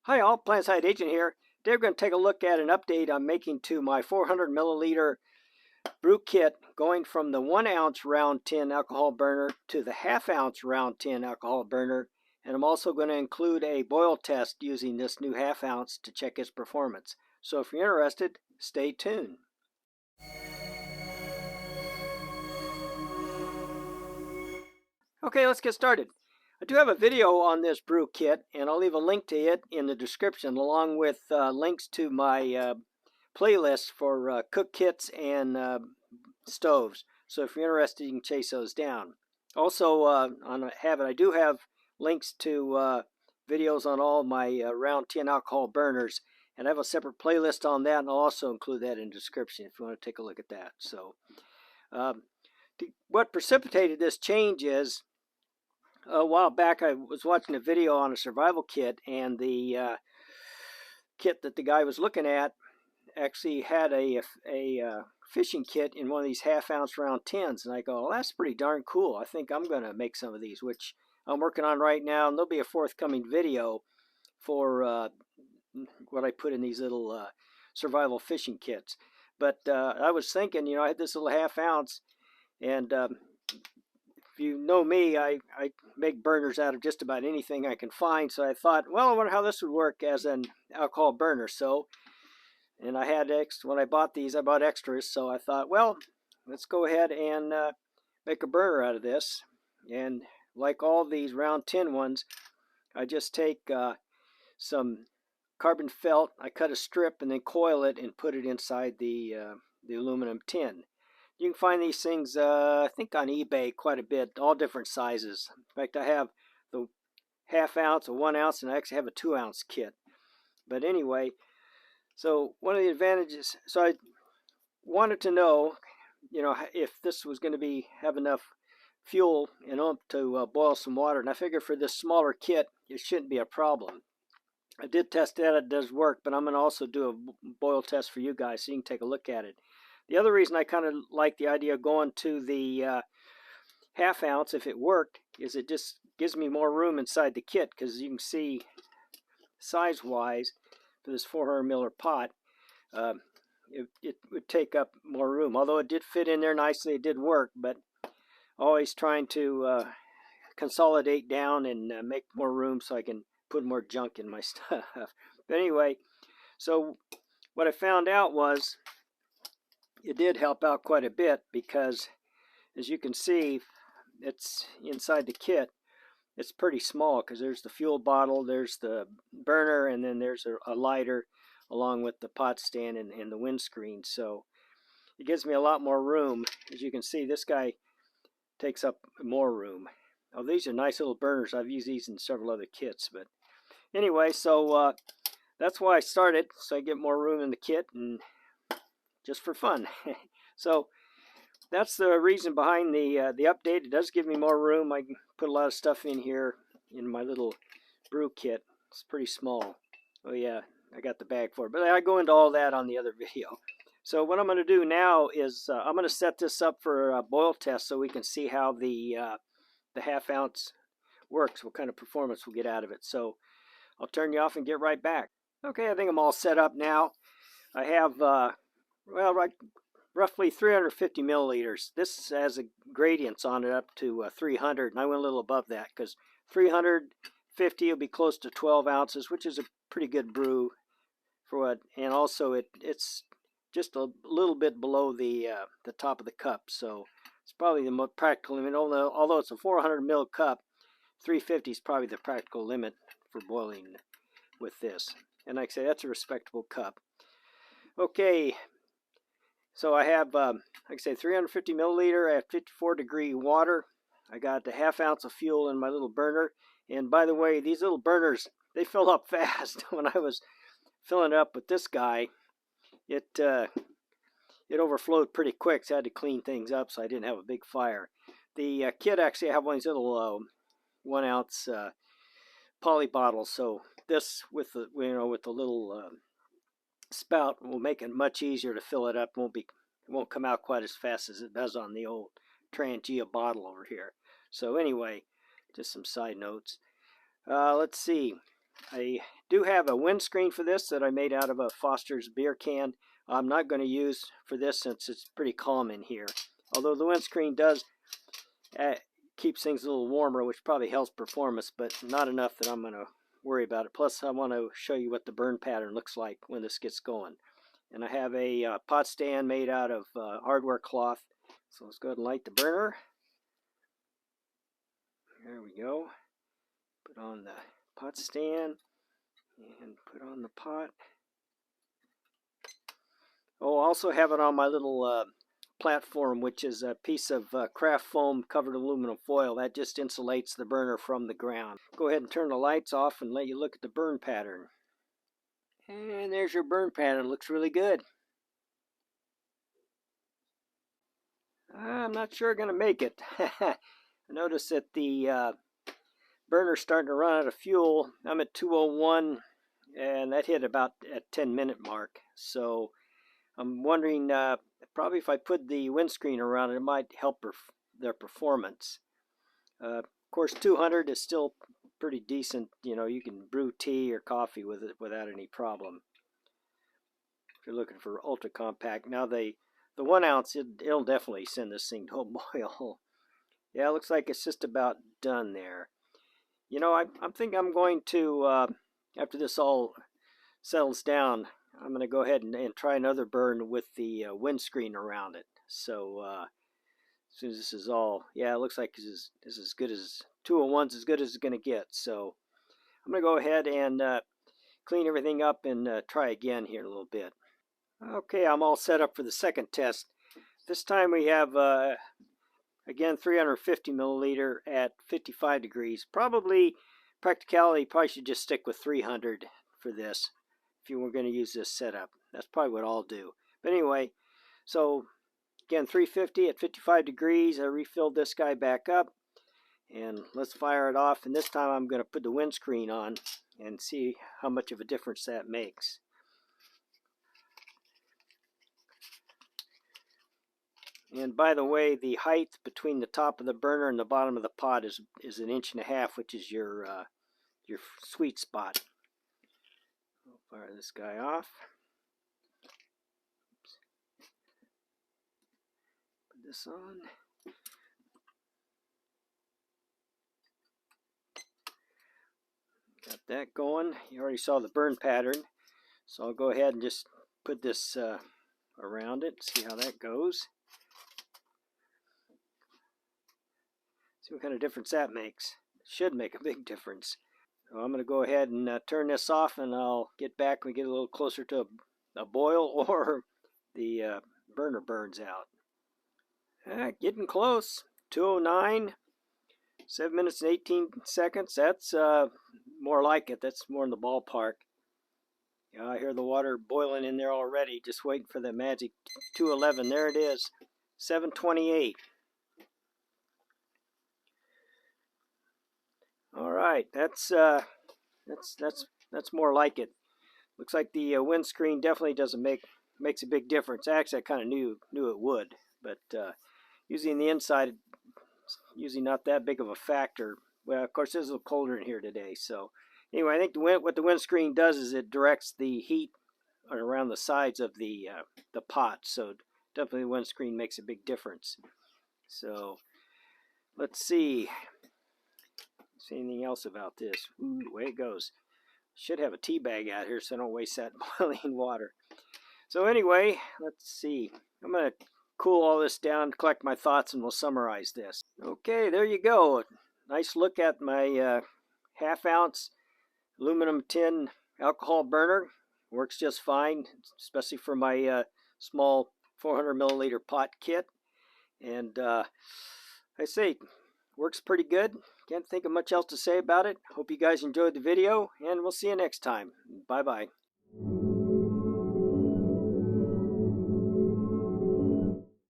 Hi all, Plant Side Agent here. Today we're going to take a look at an update I'm making to my 400 milliliter brew kit, going from the 1 ounce round tin alcohol burner to the half ounce round tin alcohol burner. And I'm also going to include a boil test using this new half ounce to check its performance. So if you're interested, stay tuned. Okay, let's get started. I do have a video on this brew kit, and I'll leave a link to it in the description, along with links to my playlist for cook kits and stoves. So if you're interested, you can chase those down. Also, on Habit, I do have links to videos on all my round tin alcohol burners, and I have a separate playlist on that, and I'll also include that in the description if you want to take a look at that. So, what precipitated this change is, a while back I was watching a video on a survival kit, and the kit that the guy was looking at actually had a fishing kit in one of these half-ounce round tins, and I go, well, that's pretty darn cool. I think I'm going to make some of these, which I'm working on right now, and there'll be a forthcoming video for what I put in these little survival fishing kits. But I was thinking, I had this little half ounce, and if you know me, I make burners out of just about anything I can find. So I thought, well, I wonder how this would work as an alcohol burner. And I had when I bought these, I bought extras. So I thought, well, let's go ahead and make a burner out of this. And like all these round tin ones, I just take some carbon felt, I cut a strip and then coil it and put it inside the aluminum tin. You can find these things, I think, on eBay quite a bit, all different sizes. In fact, I have the half ounce, a 1 ounce, and I actually have a 2 ounce kit. But anyway, so one of the advantages, so I wanted to know, if this was going to have enough fuel and oomph to boil some water. And I figured for this smaller kit, it shouldn't be a problem. I did test that, it does work, but I'm going to also do a boil test for you guys so you can take a look at it. The other reason I kind of like the idea of going to the half ounce, if it worked, is it just gives me more room inside the kit, because you can see size-wise for this 400 ml pot, it would take up more room. Although it did fit in there nicely, it did work, but always trying to consolidate down and make more room so I can put more junk in my stuff. But anyway, so what I found out was it did help out quite a bit, because as you can see, it's inside the kit. It's pretty small, because there's the fuel bottle, there's the burner, and then there's a lighter along with the pot stand and the windscreen. So it gives me a lot more room. As you can see, this guy takes up more room. Oh, these are nice little burners. I've used these in several other kits. But anyway, so that's why I started, so I get more room in the kit, and just for fun. So that's the reason behind the update. It does give me more room. I can put a lot of stuff in here in my little brew kit. It's pretty small. Oh yeah, I got the bag for it. But I go into all that on the other video. So what I'm going to do now is I'm going to set this up for a boil test so we can see how the half ounce works, what kind of performance we'll get out of it. So I'll turn you off and get right back. Okay, I think I'm all set up now. I have, roughly 350 milliliters. This has a gradients on it up to 300, and I went a little above that, because 350 will be close to 12 ounces, which is a pretty good brew for what, and also it's just a little bit below the top of the cup, so it's probably the most practical limit. Although it's a 400 ml cup, 350 is probably the practical limit for boiling with this. And like I say, that's a respectable cup. Okay, so I have, like I say, 350 milliliter at 54-degree water. I got a half ounce of fuel in my little burner. And by the way, these little burners, they fill up fast. When I was filling it up with this guy, it overflowed pretty quick, so I had to clean things up so I didn't have a big fire. The kit, actually, I have one of these little 1 ounce poly bottles. So this with the little spout will make it much easier to fill it up. It won't come out quite as fast as it does on the old Trangia bottle over here. So anyway, just some side notes. Let's see. I do have a windscreen for this that I made out of a Foster's beer can. I'm not going to use for this since it's pretty calm in here. Although the windscreen does keeps things a little warmer, which probably helps performance, but not enough that I'm going to worry about it. Plus, I want to show you what the burn pattern looks like when this gets going. And I have a pot stand made out of hardware cloth. So let's go ahead and light the burner. There we go. Put on the pot stand and put on the pot. Oh, I also have it on my little platform, which is a piece of craft foam covered aluminum foil. That just insulates the burner from the ground. Go ahead and turn the lights off and let you look at the burn pattern. And there's your burn pattern. Looks really good. I'm not sure going to make it. I noticed that the burner's starting to run out of fuel. I'm at 201, and that hit about at 10-minute mark. So I'm wondering, probably if I put the windscreen around it, it might help their performance. Of course, 200 is still pretty decent. You know, you can brew tea or coffee with it without any problem. If you're looking for ultra compact. Now the 1 ounce, it'll definitely send this thing to a boil. Yeah, it looks like it's just about done there. You know, I'm thinking I'm going to, after this all settles down, I'm going to go ahead and try another burn with the windscreen around it. So as soon as this is all, yeah, it looks like this is as good as 201's as good as it's going to get. So I'm going to go ahead and clean everything up and try again here in a little bit. Okay, I'm all set up for the second test. This time we have, again, 350 milliliter at 55 degrees. Practicality, probably should just stick with 300 for this if you were going to use this setup. That's probably what I'll do. But anyway, so again, 350 at 55 degrees. I refilled this guy back up. And let's fire it off. And this time I'm going to put the windscreen on and see how much of a difference that makes. And by the way, the height between the top of the burner and the bottom of the pot is 1.5 inches, which is your sweet spot. I'll fire this guy off. Oops. Put this on. Got that going. You already saw the burn pattern. So I'll go ahead and just put this around it, see how that goes. See what kind of difference that makes. Should make a big difference. So I'm going to go ahead and turn this off, and I'll get back when we get a little closer to a boil or the burner burns out. Getting close. 209, 7 minutes and 18 seconds. That's more like it. That's more in the ballpark. Yeah, I hear the water boiling in there already. Just waiting for the magic 211. There it is. 728. All right, that's more like it. Looks like the windscreen definitely makes a big difference. Actually, I kind of knew it would, but using the inside, usually not that big of a factor. Well, of course, it's a little colder in here today. So anyway, I think what the windscreen does is it directs the heat around the sides of the pot. So definitely the windscreen makes a big difference. So let's see. See anything else about this? Ooh, the way it goes. Should have a tea bag out here so I don't waste that boiling water. So anyway, let's see. I'm going to cool all this down, collect my thoughts, and we'll summarize this. Okay, there you go. Nice look at my half-ounce aluminum tin alcohol burner. Works just fine, especially for my small 400 milliliter pot kit. And I say, works pretty good. Can't think of much else to say about it. Hope you guys enjoyed the video, and we'll see you next time. Bye-bye.